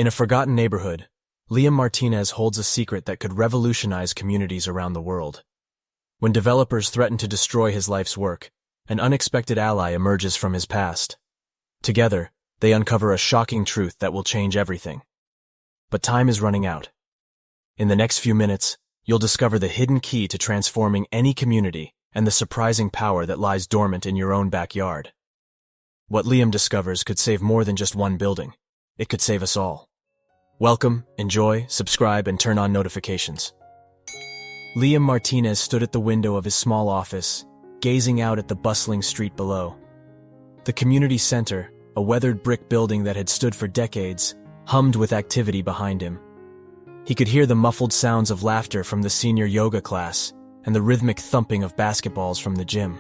In a forgotten neighborhood, Liam Martinez holds a secret that could revolutionize communities around the world. When developers threaten to destroy his life's work, an unexpected ally emerges from his past. Together, they uncover a shocking truth that will change everything. But time is running out. In the next few minutes, you'll discover the hidden key to transforming any community and the surprising power that lies dormant in your own backyard. What Liam discovers could save more than just one building. It could save us all. Welcome, enjoy, subscribe, and turn on notifications. Liam Martinez stood at the window of his small office, gazing out at the bustling street below. The community center, a weathered brick building that had stood for decades, hummed with activity behind him. He could hear the muffled sounds of laughter from the senior yoga class and the rhythmic thumping of basketballs from the gym.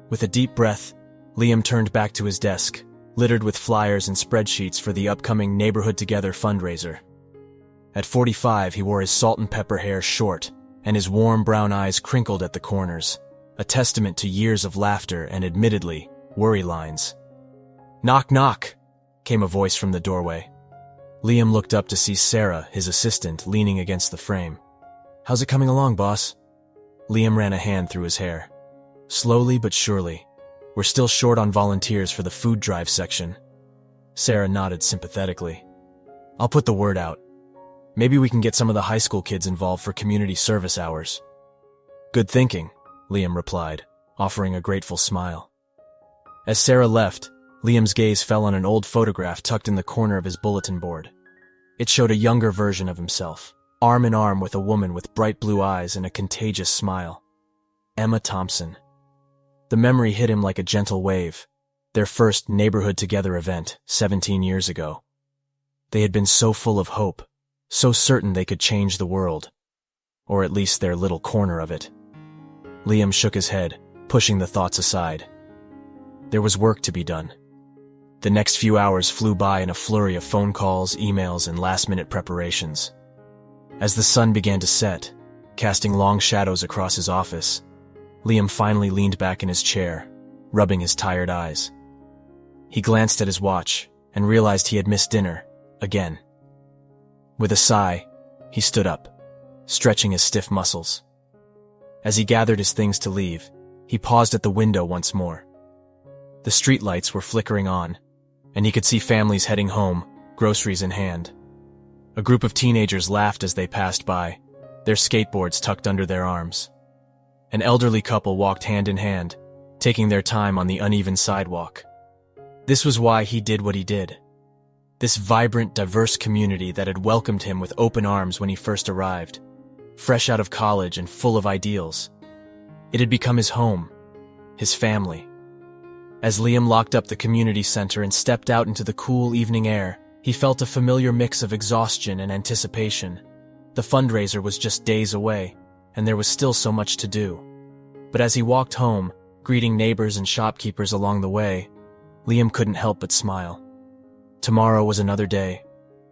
With a deep breath, Liam turned back to his desk, littered with flyers and spreadsheets for the upcoming Neighborhood Together fundraiser. At 45, he wore his salt and pepper hair short, and his warm brown eyes crinkled at the corners, a testament to years of laughter and, admittedly, worry lines. "Knock, knock," came a voice from the doorway. Liam looked up to see Sarah, his assistant, leaning against the frame. "How's it coming along, boss?" Liam ran a hand through his hair. "Slowly but surely. We're still short on volunteers for the food drive section." Sarah nodded sympathetically. "I'll put the word out. Maybe we can get some of the high school kids involved for community service hours." "Good thinking," Liam replied, offering a grateful smile. As Sarah left, Liam's gaze fell on an old photograph tucked in the corner of his bulletin board. It showed a younger version of himself, arm in arm with a woman with bright blue eyes and a contagious smile. Emma Thompson. The memory hit him like a gentle wave. Their first Neighborhood Together event, 17 years ago. They had been so full of hope, so certain they could change the world. Or at least their little corner of it. Liam shook his head, pushing the thoughts aside. There was work to be done. The next few hours flew by in a flurry of phone calls, emails, and last-minute preparations. As the sun began to set, casting long shadows across his office, Liam finally leaned back in his chair, rubbing his tired eyes. He glanced at his watch and realized he had missed dinner, again. With a sigh, he stood up, stretching his stiff muscles. As he gathered his things to leave, he paused at the window once more. The streetlights were flickering on, and he could see families heading home, groceries in hand. A group of teenagers laughed as they passed by, their skateboards tucked under their arms. An elderly couple walked hand in hand, taking their time on the uneven sidewalk. This was why he did what he did. This vibrant, diverse community that had welcomed him with open arms when he first arrived, fresh out of college and full of ideals. It had become his home, his family. As Liam locked up the community center and stepped out into the cool evening air, he felt a familiar mix of exhaustion and anticipation. The fundraiser was just days away, and there was still so much to do. But as he walked home, greeting neighbors and shopkeepers along the way, Liam couldn't help but smile. Tomorrow was another day,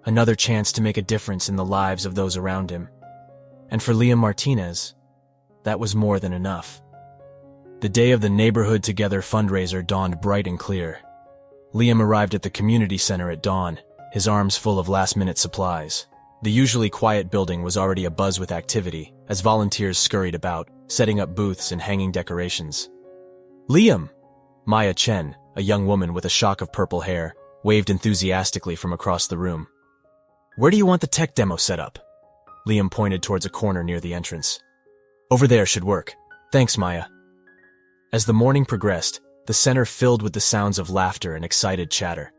another chance to make a difference in the lives of those around him. And for Liam Martinez, that was more than enough. The day of the Neighborhood Together fundraiser dawned bright and clear. Liam arrived at the community center at dawn, his arms full of last-minute supplies. The usually quiet building was already abuzz with activity as volunteers scurried about, setting up booths and hanging decorations. "Liam!" Maya Chen, a young woman with a shock of purple hair, waved enthusiastically from across the room. "Where do you want the tech demo set up?" Liam pointed towards a corner near the entrance. "Over there should work. Thanks, Maya." As the morning progressed, the center filled with the sounds of laughter and excited chatter.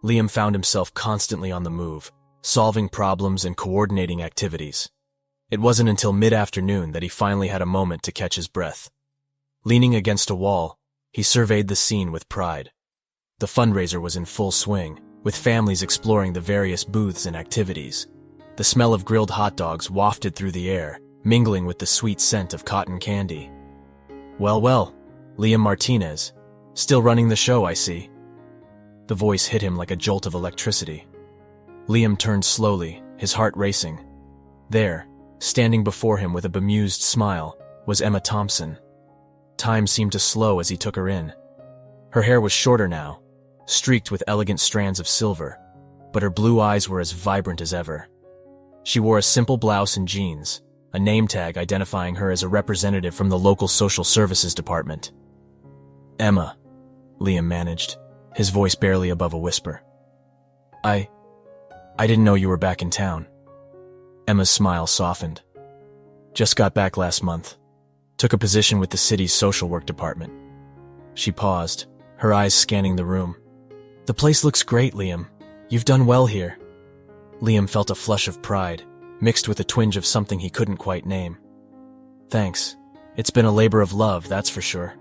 Liam found himself constantly on the move, solving problems and coordinating activities. It wasn't until mid-afternoon that he finally had a moment to catch his breath. Leaning against a wall, he surveyed the scene with pride. The fundraiser was in full swing, with families exploring the various booths and activities. The smell of grilled hot dogs wafted through the air, mingling with the sweet scent of cotton candy. "Well, well, Liam Martinez. Still running the show, I see." The voice hit him like a jolt of electricity. Liam turned slowly, his heart racing. There, standing before him with a bemused smile, was Emma Thompson. Time seemed to slow as he took her in. Her hair was shorter now, streaked with elegant strands of silver, but her blue eyes were as vibrant as ever. She wore a simple blouse and jeans, a name tag identifying her as a representative from the local social services department. "Emma," Liam managed, his voice barely above a whisper. I didn't know you were back in town." Emma's smile softened. "Just got back last month. Took a position with the city's social work department." She paused, her eyes scanning the room. "The place looks great, Liam. You've done well here." Liam felt a flush of pride, mixed with a twinge of something he couldn't quite name. "Thanks. It's been a labor of love, that's for sure."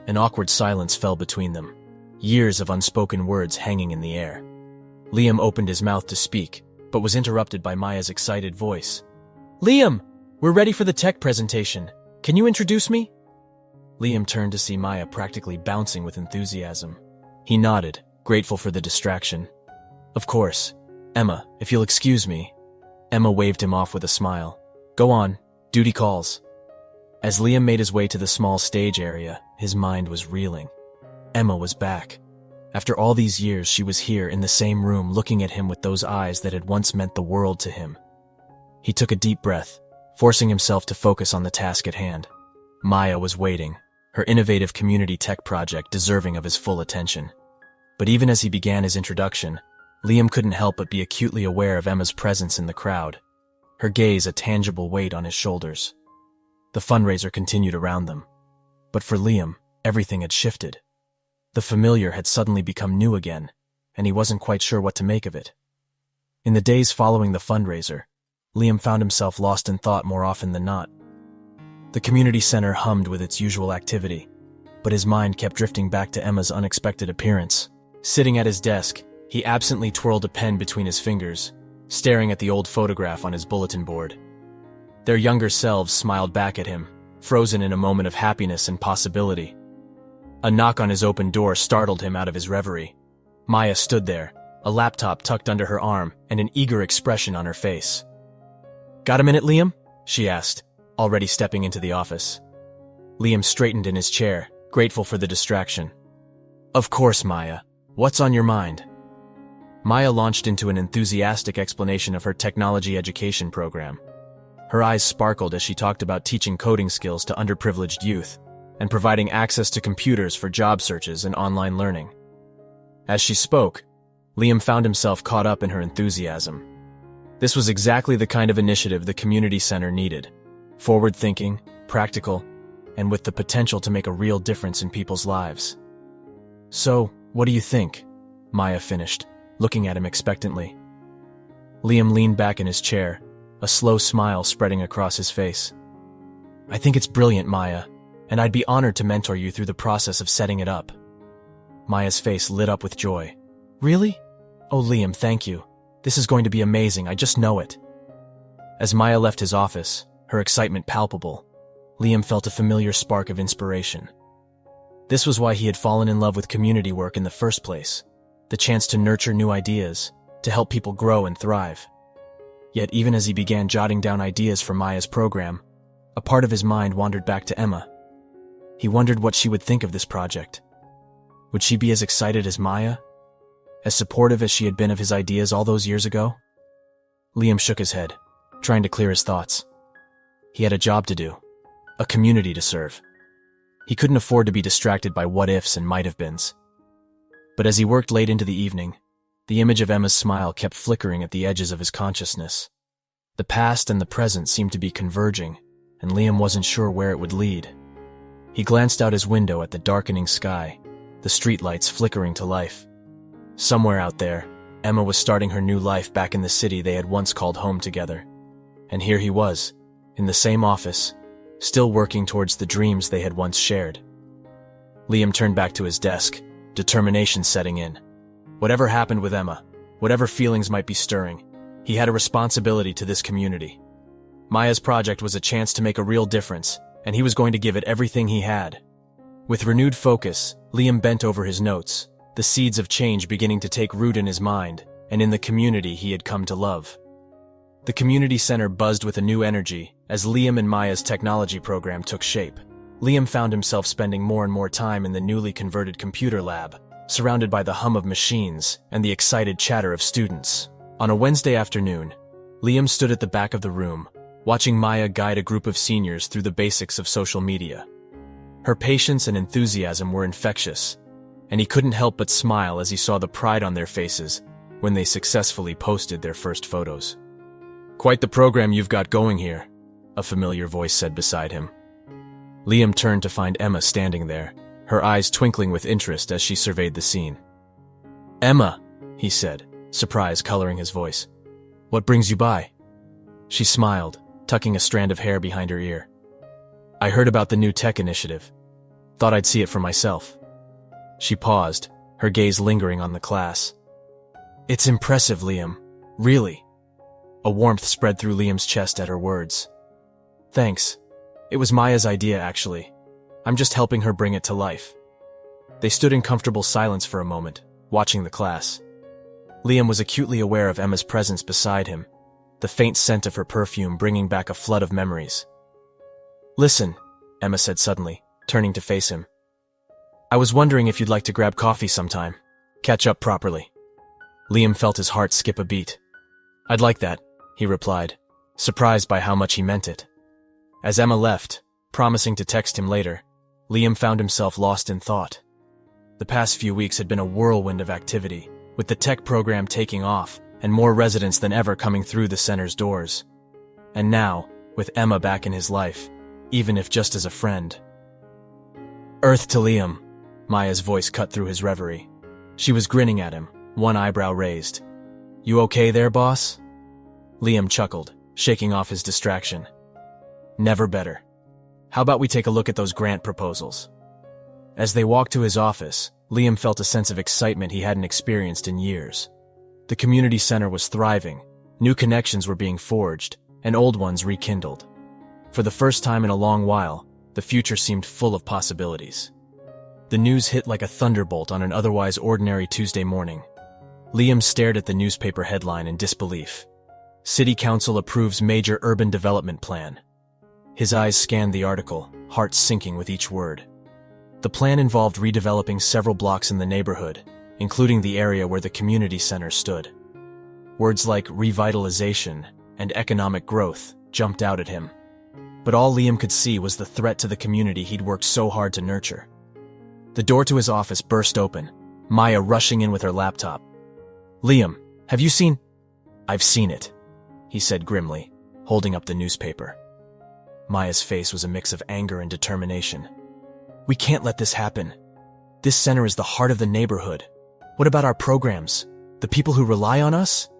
An awkward silence fell between them, years of unspoken words hanging in the air. Liam opened his mouth to speak, but was interrupted by Maya's excited voice. "Liam, we're ready for the tech presentation. Can you introduce me?" Liam turned to see Maya practically bouncing with enthusiasm. He nodded, grateful for the distraction. "Of course. Emma, if you'll excuse me." Emma waved him off with a smile. "Go on, duty calls." As Liam made his way to the small stage area, his mind was reeling. Emma was back. After all these years, she was here in the same room looking at him with those eyes that had once meant the world to him. He took a deep breath, forcing himself to focus on the task at hand. Maya was waiting, her innovative community tech project deserving of his full attention. But even as he began his introduction, Liam couldn't help but be acutely aware of Emma's presence in the crowd, her gaze a tangible weight on his shoulders. The fundraiser continued around them. But for Liam, everything had shifted. The familiar had suddenly become new again, and he wasn't quite sure what to make of it. In the days following the fundraiser, Liam found himself lost in thought more often than not. The community center hummed with its usual activity, but his mind kept drifting back to Emma's unexpected appearance. Sitting at his desk, he absently twirled a pen between his fingers, staring at the old photograph on his bulletin board. Their younger selves smiled back at him, frozen in a moment of happiness and possibility. A knock on his open door startled him out of his reverie. Maya stood there, a laptop tucked under her arm and an eager expression on her face. "Got a minute, Liam?" she asked, already stepping into the office. Liam straightened in his chair, grateful for the distraction. "Of course, Maya. What's on your mind?" Maya launched into an enthusiastic explanation of her technology education program. Her eyes sparkled as she talked about teaching coding skills to underprivileged youth and providing access to computers for job searches and online learning. As she spoke, Liam found himself caught up in her enthusiasm. This was exactly the kind of initiative the community center needed. Forward-thinking, practical, and with the potential to make a real difference in people's lives. "So, what do you think?" Maya finished, looking at him expectantly. Liam leaned back in his chair, a slow smile spreading across his face. "I think it's brilliant, Maya, and I'd be honored to mentor you through the process of setting it up." Maya's face lit up with joy. "Really? Oh, Liam, thank you. This is going to be amazing, I just know it." As Maya left his office, her excitement palpable, Liam felt a familiar spark of inspiration. This was why he had fallen in love with community work in the first place, the chance to nurture new ideas, to help people grow and thrive. Yet even as he began jotting down ideas for Maya's program, a part of his mind wandered back to Emma. He wondered what she would think of this project. Would she be as excited as Maya? As supportive as she had been of his ideas all those years ago? Liam shook his head, trying to clear his thoughts. He had a job to do, a community to serve. He couldn't afford to be distracted by what-ifs and might-have-beens. But as he worked late into the evening, the image of Emma's smile kept flickering at the edges of his consciousness. The past and the present seemed to be converging, and Liam wasn't sure where it would lead. He glanced out his window at the darkening sky, the streetlights flickering to life. Somewhere out there, Emma was starting her new life back in the city they had once called home together. And here he was, in the same office, still working towards the dreams they had once shared. Liam turned back to his desk, determination setting in. Whatever happened with Emma, whatever feelings might be stirring, he had a responsibility to this community. Maya's project was a chance to make a real difference, and he was going to give it everything he had. With renewed focus, Liam bent over his notes, the seeds of change beginning to take root in his mind and in the community he had come to love. The community center buzzed with a new energy as Liam and Maya's technology program took shape. Liam found himself spending more and more time in the newly converted computer lab, surrounded by the hum of machines and the excited chatter of students. On a Wednesday afternoon, Liam stood at the back of the room, watching Maya guide a group of seniors through the basics of social media. Her patience and enthusiasm were infectious, and he couldn't help but smile as he saw the pride on their faces when they successfully posted their first photos. "Quite the program you've got going here," a familiar voice said beside him. Liam turned to find Emma standing there, her eyes twinkling with interest as she surveyed the scene. "Emma," he said, surprise coloring his voice. "What brings you by?" She smiled, tucking a strand of hair behind her ear. "I heard about the new tech initiative. Thought I'd see it for myself." She paused, her gaze lingering on the class. "It's impressive, Liam. Really." A warmth spread through Liam's chest at her words. "Thanks. It was Maya's idea, actually. I'm just helping her bring it to life." They stood in comfortable silence for a moment, watching the class. Liam was acutely aware of Emma's presence beside him, the faint scent of her perfume bringing back a flood of memories. "Listen," Emma said suddenly, turning to face him. "I was wondering if you'd like to grab coffee sometime. Catch up properly." Liam felt his heart skip a beat. "I'd like that," he replied, surprised by how much he meant it. As Emma left, promising to text him later, Liam found himself lost in thought. The past few weeks had been a whirlwind of activity, with the tech program taking off and more residents than ever coming through the center's doors. And now, with Emma back in his life, even if just as a friend. "Earth to Liam," Maya's voice cut through his reverie. She was grinning at him, one eyebrow raised. "You okay there, boss?" Liam chuckled, shaking off his distraction. "Never better. How about we take a look at those grant proposals?" As they walked to his office, Liam felt a sense of excitement he hadn't experienced in years. The community center was thriving, new connections were being forged, and old ones rekindled. For the first time in a long while, the future seemed full of possibilities. The news hit like a thunderbolt on an otherwise ordinary Tuesday morning. Liam stared at the newspaper headline in disbelief. "City Council approves major urban development plan." His eyes scanned the article, heart sinking with each word. The plan involved redeveloping several blocks in the neighborhood, including the area where the community center stood. Words like revitalization and economic growth jumped out at him. But all Liam could see was the threat to the community he'd worked so hard to nurture. The door to his office burst open, Maya rushing in with her laptop. "Liam, have you seen—" "I've seen it," he said grimly, holding up the newspaper. Maya's face was a mix of anger and determination. "We can't let this happen. This center is the heart of the neighborhood. What about our programs? The people who rely on us?"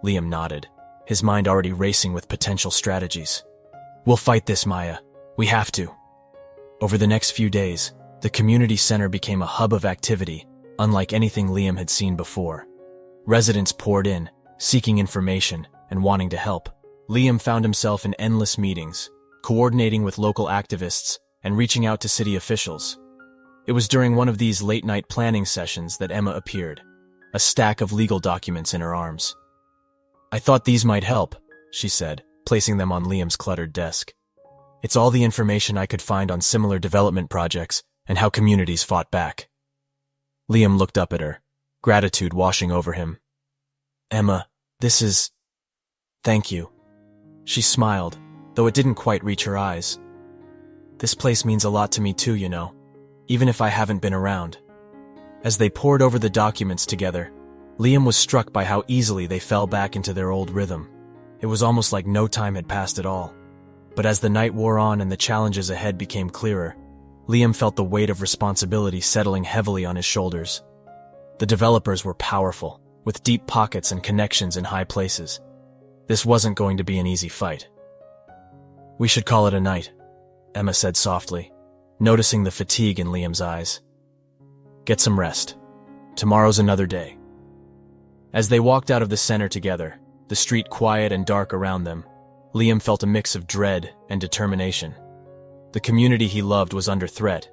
Liam nodded, his mind already racing with potential strategies. "We'll fight this, Maya. We have to." Over the next few days, the community center became a hub of activity, unlike anything Liam had seen before. Residents poured in, seeking information and wanting to help. Liam found himself in endless meetings, coordinating with local activists and reaching out to city officials. It was during one of these late-night planning sessions that Emma appeared, a stack of legal documents in her arms. "I thought these might help," she said, placing them on Liam's cluttered desk. "It's all the information I could find on similar development projects and how communities fought back." Liam looked up at her, gratitude washing over him. "Emma, this is— Thank you." She smiled, though it didn't quite reach her eyes. "This place means a lot to me too, you know, even if I haven't been around." As they pored over the documents together, Liam was struck by how easily they fell back into their old rhythm. It was almost like no time had passed at all. But as the night wore on and the challenges ahead became clearer, Liam felt the weight of responsibility settling heavily on his shoulders. The developers were powerful, with deep pockets and connections in high places. This wasn't going to be an easy fight. "We should call it a night," Emma said softly, noticing the fatigue in Liam's eyes. "Get some rest. Tomorrow's another day." As they walked out of the center together, the street quiet and dark around them, Liam felt a mix of dread and determination. The community he loved was under threat,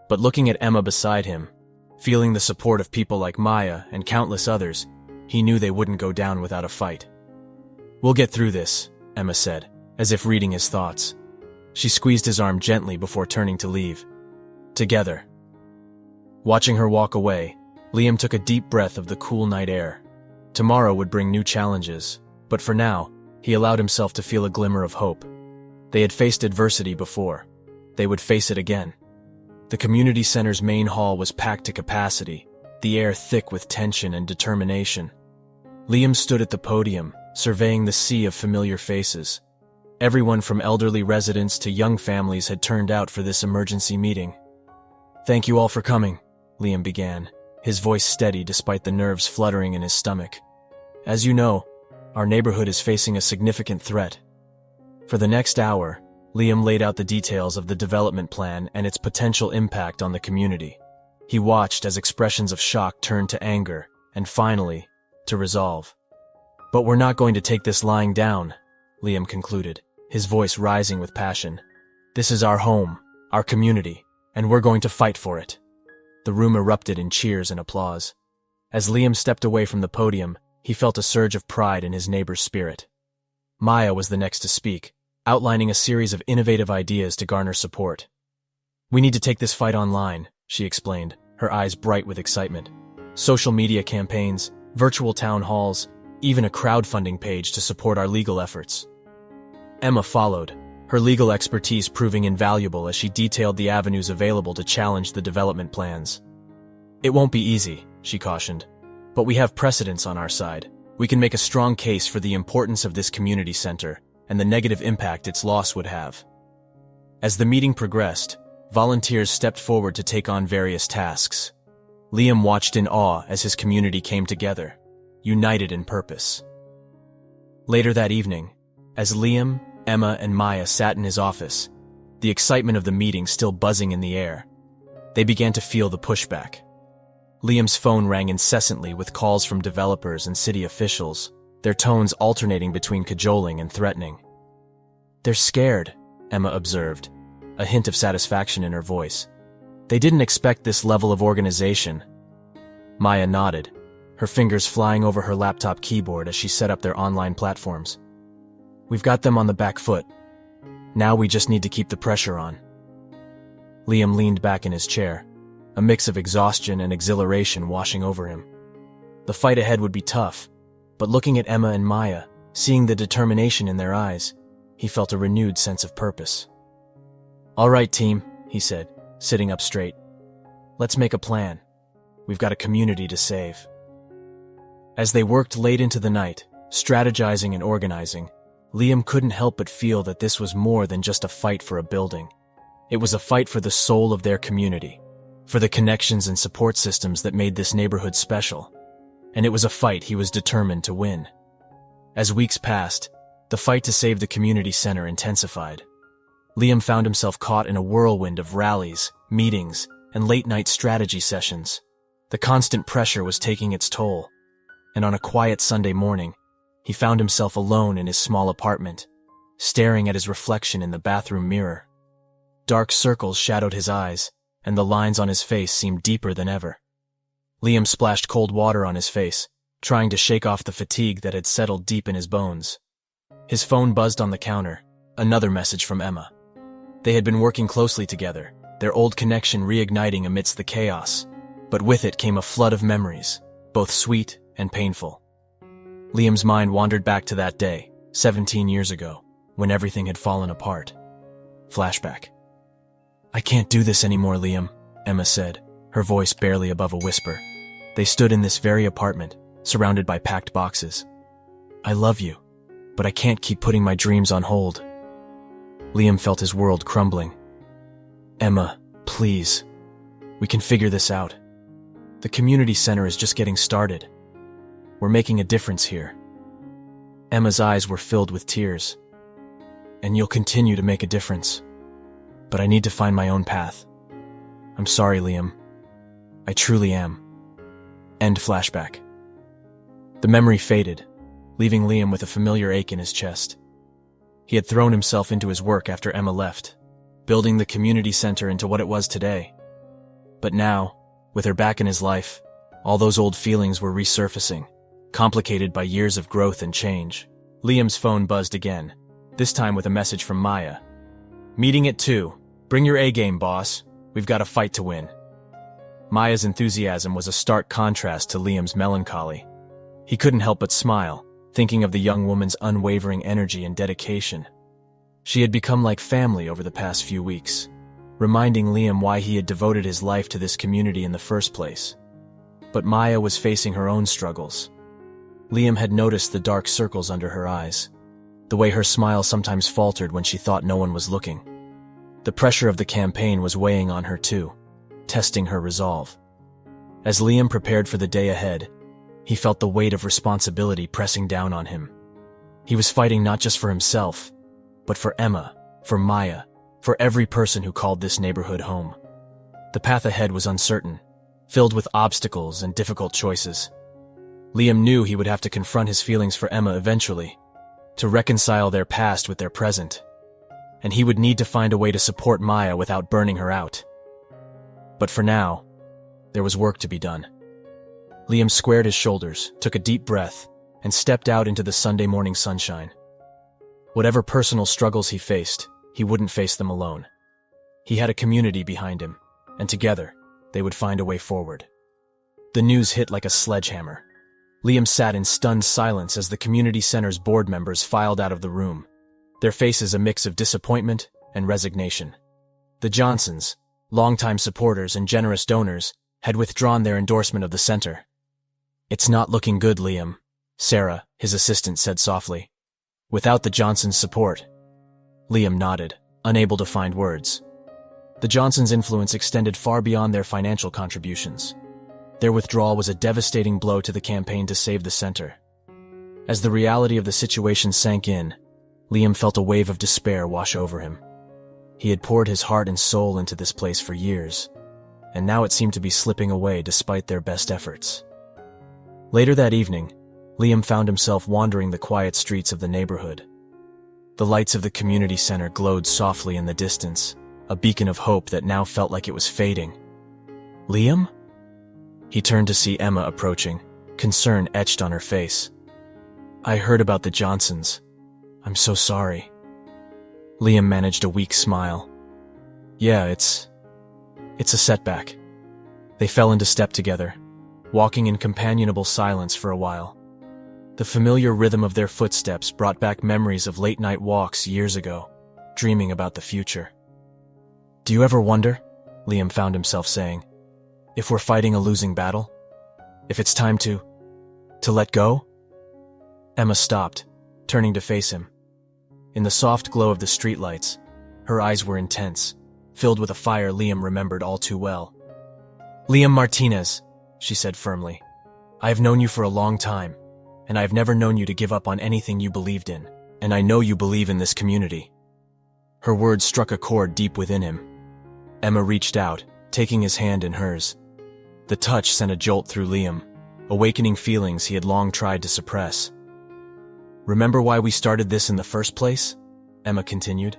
but looking at Emma beside him, feeling the support of people like Maya and countless others, he knew they wouldn't go down without a fight. "We'll get through this," Emma said, as if reading his thoughts. She squeezed his arm gently before turning to leave. "Together." Watching her walk away, Liam took a deep breath of the cool night air. Tomorrow would bring new challenges, but for now, he allowed himself to feel a glimmer of hope. They had faced adversity before. They would face it again. The community center's main hall was packed to capacity, the air thick with tension and determination. Liam stood at the podium, surveying the sea of familiar faces. Everyone from elderly residents to young families had turned out for this emergency meeting. "Thank you all for coming," Liam began, his voice steady despite the nerves fluttering in his stomach. "As you know, our neighborhood is facing a significant threat." For the next hour, Liam laid out the details of the development plan and its potential impact on the community. He watched as expressions of shock turned to anger, and finally, to resolve. "But we're not going to take this lying down," Liam concluded, his voice rising with passion. "This is our home, our community, and we're going to fight for it." The room erupted in cheers and applause. As Liam stepped away from the podium, he felt a surge of pride in his neighbor's spirit. Maya was the next to speak, outlining a series of innovative ideas to garner support. "We need to take this fight online," she explained, her eyes bright with excitement. "Social media campaigns, virtual town halls, even a crowdfunding page to support our legal efforts." Emma followed, her legal expertise proving invaluable as she detailed the avenues available to challenge the development plans. "It won't be easy," she cautioned, "but we have precedents on our side. We can make a strong case for the importance of this community center and the negative impact its loss would have." As the meeting progressed, volunteers stepped forward to take on various tasks. Liam watched in awe as his community came together, united in purpose. Later that evening, as Liam, Emma, and Maya sat in his office, the excitement of the meeting still buzzing in the air, they began to feel the pushback. Liam's phone rang incessantly with calls from developers and city officials, their tones alternating between cajoling and threatening. "They're scared," Emma observed, a hint of satisfaction in her voice. "They didn't expect this level of organization." Maya nodded, her fingers flying over her laptop keyboard as she set up their online platforms. "We've got them on the back foot. Now we just need to keep the pressure on." Liam leaned back in his chair, a mix of exhaustion and exhilaration washing over him. The fight ahead would be tough, but looking at Emma and Maya, seeing the determination in their eyes, he felt a renewed sense of purpose. "All right, team," he said, sitting up straight. "Let's make a plan. We've got a community to save." As they worked late into the night, strategizing and organizing, Liam couldn't help but feel that this was more than just a fight for a building. It was a fight for the soul of their community, for the connections and support systems that made this neighborhood special. And it was a fight he was determined to win. As weeks passed, the fight to save the community center intensified. Liam found himself caught in a whirlwind of rallies, meetings, and late-night strategy sessions. The constant pressure was taking its toll, and on a quiet Sunday morning, he found himself alone in his small apartment, staring at his reflection in the bathroom mirror. Dark circles shadowed his eyes, and the lines on his face seemed deeper than ever. Liam splashed cold water on his face, trying to shake off the fatigue that had settled deep in his bones. His phone buzzed on the counter, another message from Emma. They had been working closely together, their old connection reigniting amidst the chaos, but with it came a flood of memories, both sweet and painful. Liam's mind wandered back to that day, 17 years ago, when everything had fallen apart. Flashback. "I can't do this anymore, Liam," Emma said, her voice barely above a whisper. They stood in this very apartment, surrounded by packed boxes. "I love you, but I can't keep putting my dreams on hold." Liam felt his world crumbling. "Emma, please. We can figure this out. The community center is just getting started. We're making a difference here." Emma's eyes were filled with tears. "And you'll continue to make a difference. But I need to find my own path. I'm sorry, Liam. I truly am." End flashback. The memory faded, leaving Liam with a familiar ache in his chest. He had thrown himself into his work after Emma left, building the community center into what it was today. But now, with her back in his life, all those old feelings were resurfacing, complicated by years of growth and change. Liam's phone buzzed again, this time with a message from Maya. "Meeting at 2. Bring your A-game, boss. We've got a fight to win." Maya's enthusiasm was a stark contrast to Liam's melancholy. He couldn't help but smile, thinking of the young woman's unwavering energy and dedication. She had become like family over the past few weeks, reminding Liam why he had devoted his life to this community in the first place. But Maya was facing her own struggles. Liam had noticed the dark circles under her eyes, the way her smile sometimes faltered when she thought no one was looking. The pressure of the campaign was weighing on her too, testing her resolve. As Liam prepared for the day ahead, he felt the weight of responsibility pressing down on him. He was fighting not just for himself, but for Emma, for Maya, for every person who called this neighborhood home. The path ahead was uncertain, filled with obstacles and difficult choices. Liam knew he would have to confront his feelings for Emma eventually, to reconcile their past with their present, and he would need to find a way to support Maya without burning her out. But for now, there was work to be done. Liam squared his shoulders, took a deep breath, and stepped out into the Sunday morning sunshine. Whatever personal struggles he faced, he wouldn't face them alone. He had a community behind him, and together, they would find a way forward. The news hit like a sledgehammer. Liam sat in stunned silence as the community center's board members filed out of the room, their faces a mix of disappointment and resignation. The Johnsons, longtime supporters and generous donors, had withdrawn their endorsement of the center. "It's not looking good, Liam," Sarah, his assistant, said softly. "Without the Johnsons' support." Liam nodded, unable to find words. The Johnsons' influence extended far beyond their financial contributions. Their withdrawal was a devastating blow to the campaign to save the center. As the reality of the situation sank in, Liam felt a wave of despair wash over him. He had poured his heart and soul into this place for years, and now it seemed to be slipping away despite their best efforts. Later that evening, Liam found himself wandering the quiet streets of the neighborhood. The lights of the community center glowed softly in the distance, a beacon of hope that now felt like it was fading. "Liam?" He turned to see Emma approaching, concern etched on her face. "I heard about the Johnsons. I'm so sorry." Liam managed a weak smile. "Yeah, it's a setback." They fell into step together, walking in companionable silence for a while. The familiar rhythm of their footsteps brought back memories of late-night walks years ago, dreaming about the future. "Do you ever wonder," Liam found himself saying, "if we're fighting a losing battle? If it's time to let go?" Emma stopped, turning to face him. In the soft glow of the streetlights, her eyes were intense, filled with a fire Liam remembered all too well. "Liam Martinez," she said firmly, "I have known you for a long time, and I have never known you to give up on anything you believed in, and I know you believe in this community." Her words struck a chord deep within him. Emma reached out, taking his hand in hers. The touch sent a jolt through Liam, awakening feelings he had long tried to suppress. "Remember why we started this in the first place?" Emma continued.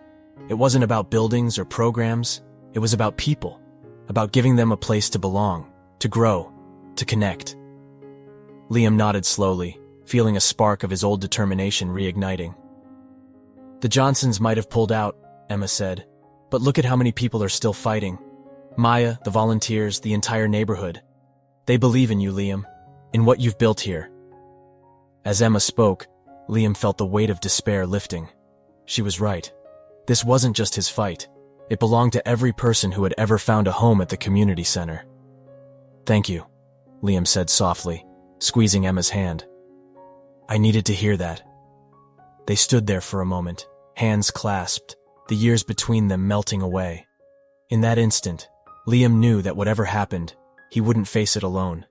"It wasn't about buildings or programs. It was about people, about giving them a place to belong, to grow, to connect." Liam nodded slowly, feeling a spark of his old determination reigniting. "The Johnsons might have pulled out," Emma said, "but look at how many people are still fighting. Maya, the volunteers, the entire neighborhood. They believe in you, Liam, in what you've built here." As Emma spoke, Liam felt the weight of despair lifting. She was right. This wasn't just his fight. It belonged to every person who had ever found a home at the community center. "Thank you," Liam said softly, squeezing Emma's hand. "I needed to hear that." They stood there for a moment, hands clasped, the years between them melting away. In that instant, Liam knew that whatever happened, he wouldn't face it alone.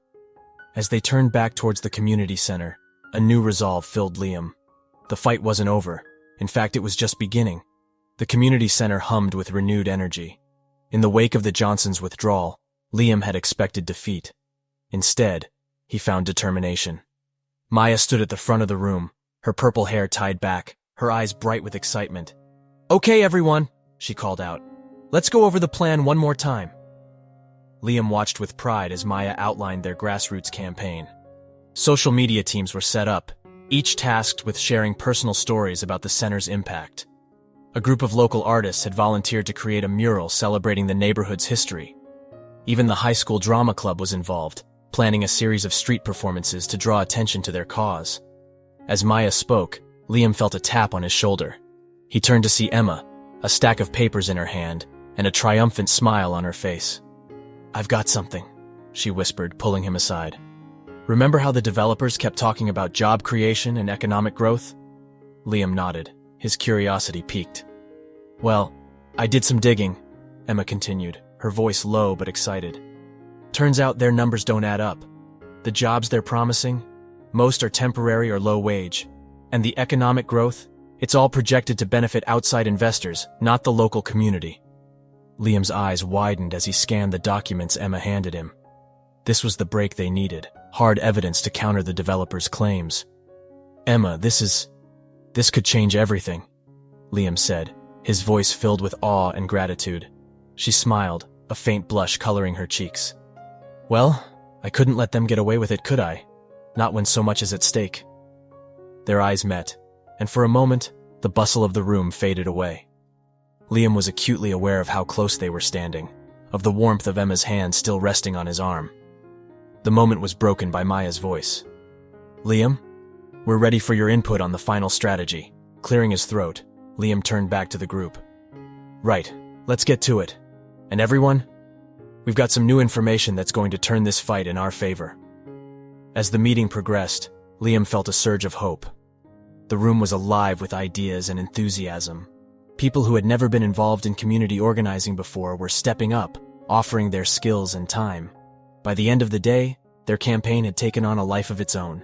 As they turned back towards the community center, a new resolve filled Liam. The fight wasn't over. In fact, it was just beginning. The community center hummed with renewed energy. In the wake of the Johnsons' withdrawal, Liam had expected defeat. Instead, he found determination. Maya stood at the front of the room, her purple hair tied back, her eyes bright with excitement. "Okay, everyone," she called out. "Let's go over the plan one more time." Liam watched with pride as Maya outlined their grassroots campaign. Social media teams were set up, each tasked with sharing personal stories about the center's impact. A group of local artists had volunteered to create a mural celebrating the neighborhood's history. Even the high school drama club was involved, planning a series of street performances to draw attention to their cause. As Maya spoke, Liam felt a tap on his shoulder. He turned to see Emma, a stack of papers in her hand, and a triumphant smile on her face. "I've got something," she whispered, pulling him aside. "Remember how the developers kept talking about job creation and economic growth?" Liam nodded, his curiosity piqued. "Well, I did some digging," Emma continued, her voice low but excited. "Turns out their numbers don't add up. The jobs they're promising, most are temporary or low wage. And the economic growth, it's all projected to benefit outside investors, not the local community." Liam's eyes widened as he scanned the documents Emma handed him. This was the break they needed, hard evidence to counter the developers' claims. "Emma, this could change everything," Liam said, his voice filled with awe and gratitude. She smiled, a faint blush coloring her cheeks. "Well, I couldn't let them get away with it, could I? Not when so much is at stake." Their eyes met, and for a moment, the bustle of the room faded away. Liam was acutely aware of how close they were standing, of the warmth of Emma's hand still resting on his arm. The moment was broken by Maya's voice. "Liam, we're ready for your input on the final strategy." Clearing his throat, Liam turned back to the group. "Right, let's get to it. And everyone, we've got some new information that's going to turn this fight in our favor." As the meeting progressed, Liam felt a surge of hope. The room was alive with ideas and enthusiasm. People who had never been involved in community organizing before were stepping up, offering their skills and time. By the end of the day, their campaign had taken on a life of its own.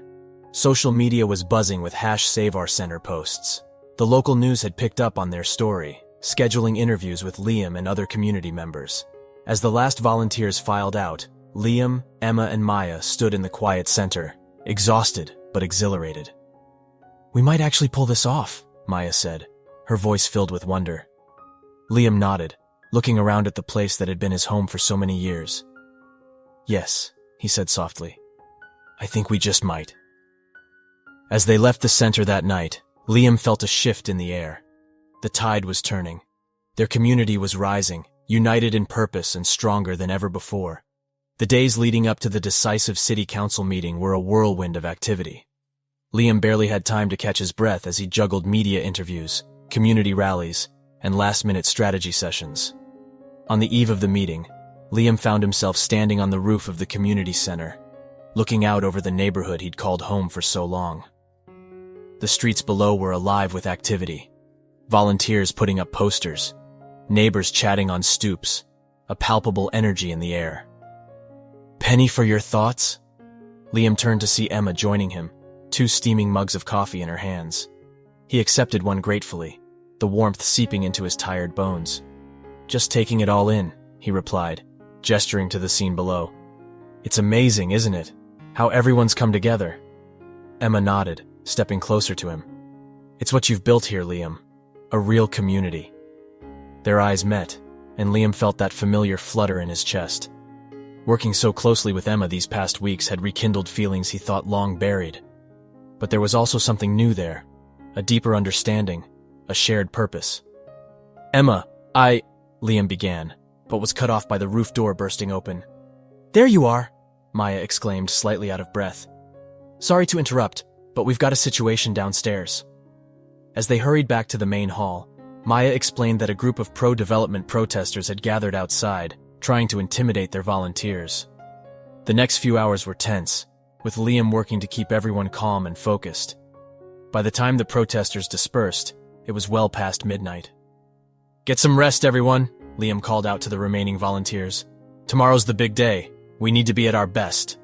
Social media was buzzing with #SaveOurCenter posts. The local news had picked up on their story, scheduling interviews with Liam and other community members. As the last volunteers filed out, Liam, Emma, and Maya stood in the quiet center, exhausted but exhilarated. "We might actually pull this off," Maya said, her voice filled with wonder. Liam nodded, looking around at the place that had been his home for so many years. "Yes," he said softly. "I think we just might." As they left the center that night, Liam felt a shift in the air. The tide was turning. Their community was rising, united in purpose and stronger than ever before. The days leading up to the decisive city council meeting were a whirlwind of activity. Liam barely had time to catch his breath as he juggled media interviews, community rallies, and last-minute strategy sessions. On the eve of the meeting, Liam found himself standing on the roof of the community center, looking out over the neighborhood he'd called home for so long. The streets below were alive with activity. Volunteers putting up posters, neighbors chatting on stoops, a palpable energy in the air. "Penny for your thoughts?" Liam turned to see Emma joining him, 2 steaming mugs of coffee in her hands. He accepted one gratefully, the warmth seeping into his tired bones. "Just taking it all in," he replied, gesturing to the scene below. "It's amazing, isn't it? How everyone's come together." Emma nodded, stepping closer to him. "It's what you've built here, Liam. A real community." Their eyes met, and Liam felt that familiar flutter in his chest. Working so closely with Emma these past weeks had rekindled feelings he thought long buried. But there was also something new there, a deeper understanding, a shared purpose. "Emma, Liam began, but was cut off by the roof door bursting open. "There you are," Maya exclaimed, slightly out of breath. "Sorry to interrupt, but we've got a situation downstairs." As they hurried back to the main hall, Maya explained that a group of pro-development protesters had gathered outside, trying to intimidate their volunteers. The next few hours were tense, with Liam working to keep everyone calm and focused. By the time the protesters dispersed, it was well past midnight. "Get some rest, everyone," Liam called out to the remaining volunteers. "Tomorrow's the big day. We need to be at our best."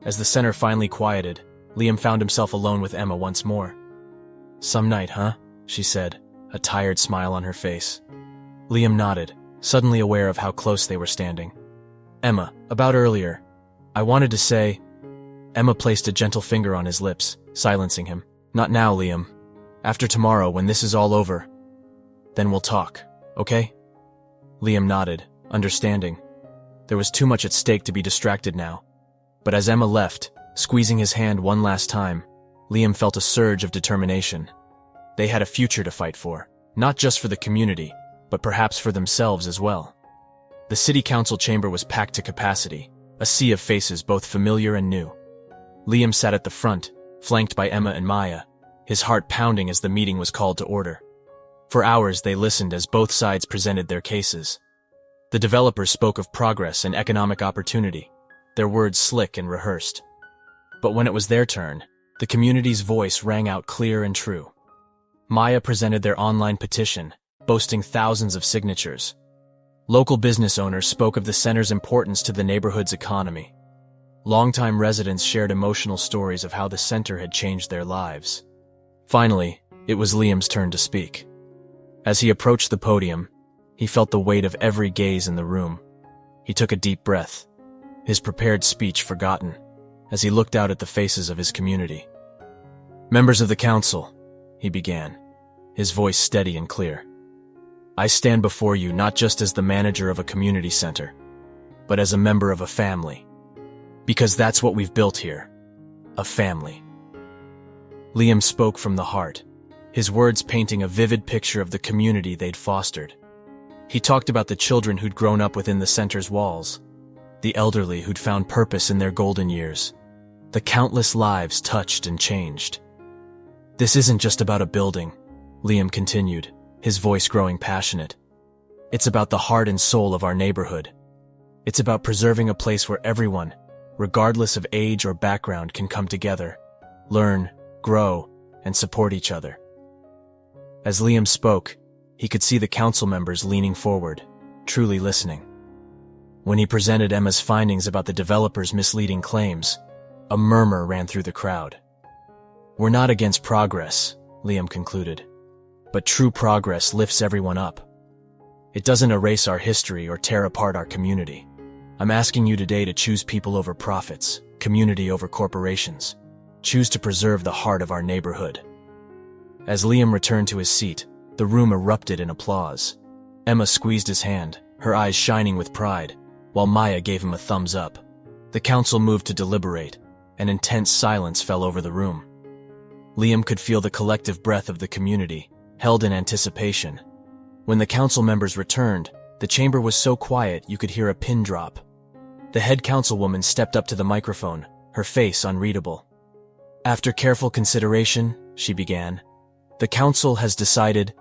As the center finally quieted, Liam found himself alone with Emma once more. "Some night, huh?" she said, a tired smile on her face. Liam nodded, suddenly aware of how close they were standing. "Emma, about earlier, I wanted to say—" Emma placed a gentle finger on his lips, silencing him. "Not now, Liam. After tomorrow, when this is all over. Then we'll talk, okay?" Liam nodded, understanding. There was too much at stake to be distracted now. But as Emma left, squeezing his hand one last time, Liam felt a surge of determination. They had a future to fight for, not just for the community, but perhaps for themselves as well. The city council chamber was packed to capacity, a sea of faces both familiar and new. Liam sat at the front, flanked by Emma and Maya, his heart pounding as the meeting was called to order. For hours they listened as both sides presented their cases. The developers spoke of progress and economic opportunity, their words slick and rehearsed. But when it was their turn, the community's voice rang out clear and true. Maya presented their online petition, boasting thousands of signatures. Local business owners spoke of the center's importance to the neighborhood's economy. Longtime residents shared emotional stories of how the center had changed their lives. Finally, it was Liam's turn to speak. As he approached the podium, he felt the weight of every gaze in the room. He took a deep breath, his prepared speech forgotten, as he looked out at the faces of his community. "Members of the council," he began, his voice steady and clear. "I stand before you not just as the manager of a community center, but as a member of a family. Because that's what we've built here, a family." Liam spoke from the heart, his words painting a vivid picture of the community they'd fostered. He talked about the children who'd grown up within the center's walls, the elderly who'd found purpose in their golden years, the countless lives touched and changed. "This isn't just about a building," Liam continued, his voice growing passionate. "It's about the heart and soul of our neighborhood. It's about preserving a place where everyone, regardless of age or background, can come together, learn, grow, and support each other." As Liam spoke, he could see the council members leaning forward, truly listening. When he presented Emma's findings about the developers' misleading claims, a murmur ran through the crowd. "We're not against progress," Liam concluded, "but true progress lifts everyone up. It doesn't erase our history or tear apart our community. I'm asking you today to choose people over profits, community over corporations. Choose to preserve the heart of our neighborhood." As Liam returned to his seat, the room erupted in applause. Emma squeezed his hand, her eyes shining with pride, while Maya gave him a thumbs up. The council moved to deliberate. An intense silence fell over the room. Liam could feel the collective breath of the community, held in anticipation. When the council members returned, the chamber was so quiet you could hear a pin drop. The head councilwoman stepped up to the microphone, her face unreadable. "After careful consideration," she began, "the council has decided—"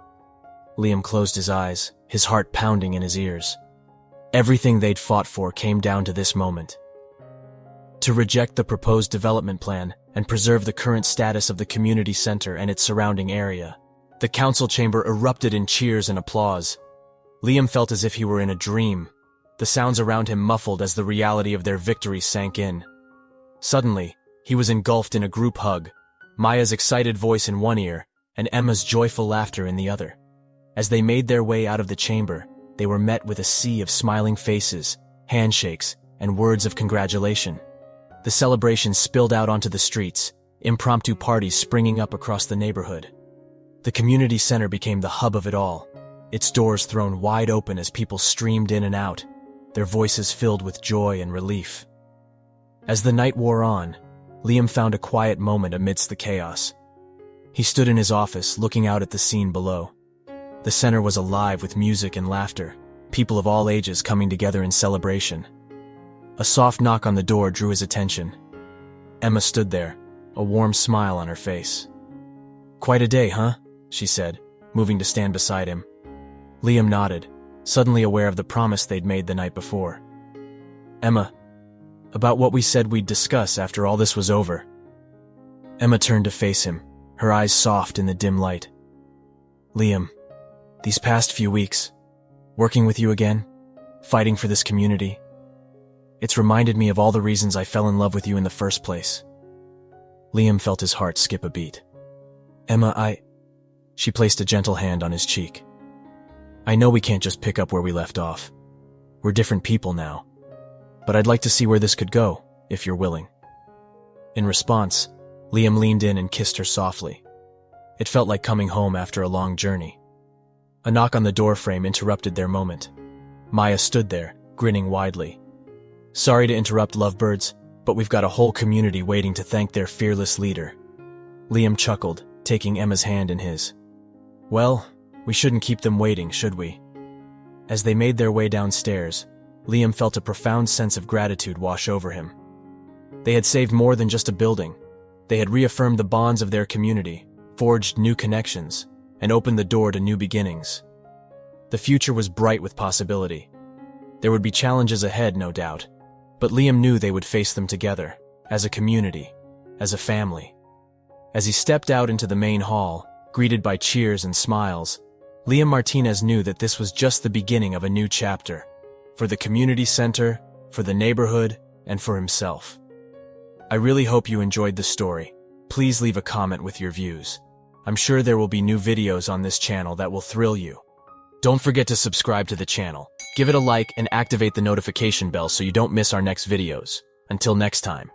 Liam closed his eyes, his heart pounding in his ears. Everything they'd fought for came down to this moment. To reject the proposed development plan and preserve the current status of the community center and its surrounding area. The council chamber erupted in cheers and applause. Liam felt as if he were in a dream, the sounds around him muffled as the reality of their victory sank in. Suddenly, he was engulfed in a group hug, Maya's excited voice in one ear and Emma's joyful laughter in the other. As they made their way out of the chamber, they were met with a sea of smiling faces, handshakes, and words of congratulation. The celebration spilled out onto the streets, impromptu parties springing up across the neighborhood. The community center became the hub of it all, its doors thrown wide open as people streamed in and out, their voices filled with joy and relief. As the night wore on, Liam found a quiet moment amidst the chaos. He stood in his office, looking out at the scene below. The center was alive with music and laughter, people of all ages coming together in celebration. A soft knock on the door drew his attention. Emma stood there, a warm smile on her face. "Quite a day, huh?" she said, moving to stand beside him. Liam nodded, suddenly aware of the promise they'd made the night before. "Emma, about what we said we'd discuss after all this was over." Emma turned to face him, her eyes soft in the dim light. "Liam, these past few weeks, working with you again, fighting for this community, it's reminded me of all the reasons I fell in love with you in the first place." Liam felt his heart skip a beat. "Emma, She placed a gentle hand on his cheek. "I know we can't just pick up where we left off. We're different people now. But I'd like to see where this could go, if you're willing." In response, Liam leaned in and kissed her softly. It felt like coming home after a long journey. A knock on the doorframe interrupted their moment. Maya stood there, grinning widely. "Sorry to interrupt, lovebirds, but we've got a whole community waiting to thank their fearless leader." Liam chuckled, taking Emma's hand in his. "Well, we shouldn't keep them waiting, should we?" As they made their way downstairs, Liam felt a profound sense of gratitude wash over him. They had saved more than just a building. They had reaffirmed the bonds of their community, forged new connections, and opened the door to new beginnings. The future was bright with possibility. There would be challenges ahead, no doubt, but Liam knew they would face them together, as a community, as a family. As he stepped out into the main hall, greeted by cheers and smiles, Liam Martinez knew that this was just the beginning of a new chapter, for the community center, for the neighborhood, and for himself. I really hope you enjoyed the story. Please leave a comment with your views. I'm sure there will be new videos on this channel that will thrill you. Don't forget to subscribe to the channel, give it a like, and activate the notification bell so you don't miss our next videos. Until next time.